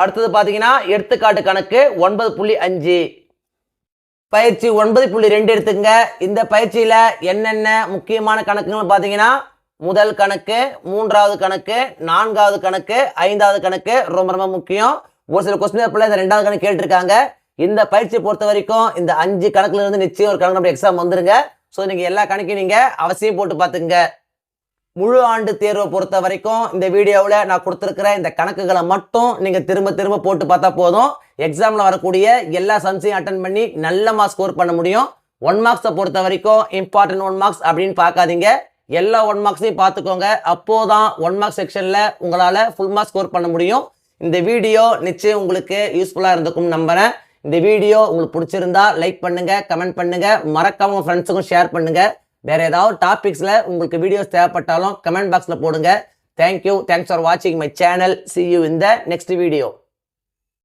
அடுத்தது பார்த்தீங்கன்னா எடுத்துக்காட்டு கணக்கு 9.5, பயிற்சி 9.2 எடுத்துக்கங்க. இந்த பயிற்சியில் என்னென்ன முக்கியமான கணக்குகள் பார்த்தீங்கன்னா முதல் கணக்கு, 3வது கணக்கு, 4வது கணக்கு, 5வது கணக்கு ரொம்ப ரொம்ப முக்கியம். ஒரு சில கொஸ்டின் பேப்பர்ல இந்த 2வது கணக்கு கேட்டிருக்காங்க. இந்த பயிற்சியை பொறுத்த வரைக்கும் இந்த 5 கணக்குல இருந்து நிச்சயம் ஒரு கணக்கு நம்ம எக்ஸாம் வந்துருங்க. ஸோ நீங்கள் எல்லா கணக்கையும் நீங்கள் அவசியம் போட்டு பார்த்துங்க. முழு ஆண்டு தேர்வை பொறுத்த வரைக்கும் இந்த வீடியோவில் நான் கொடுத்துருக்கிற இந்த கணக்குகளை மட்டும் நீங்கள் திரும்ப திரும்ப போட்டு பார்த்தா போதும். எக்ஸாமில் வரக்கூடிய எல்லா சம்ஸையும் அட்டன் பண்ணி நல்ல மார்க்ஸ் ஸ்கோர் பண்ண முடியும். 1 மார்க்ஸை பொறுத்த வரைக்கும் இம்பார்ட்டன்ட் 1 மார்க்ஸ் அப்படின்னு பார்க்காதீங்க, எல்லா 1 மார்க்ஸையும் பார்த்துக்கோங்க. அப்போதான் 1 மார்க் செக்ஷனில் உங்களால் ஃபுல் மார்க் ஸ்கோர் பண்ண முடியும். இந்த வீடியோ நிச்சயம் உங்களுக்கு யூஸ்ஃபுல்லாக இருந்திருக்கும் நம்புகிறேன். இந்த வீடியோ உங்களுக்கு பிடிச்சிருந்தா லைக் பண்ணுங்கள், கமெண்ட் பண்ணுங்கள், மறக்காம உங்கள் ஃப்ரெண்ட்ஸுக்கும் ஷேர் பண்ணுங்கள். வேறு ஏதாவது டாபிக்ஸில் உங்களுக்கு வீடியோஸ் தேவைப்பட்டாலும் கமெண்ட் பாக்ஸில் போடுங்க. தேங்க்யூ. தேங்க்ஸ் ஃபார் வாட்சிங் my channel. See you in the next video.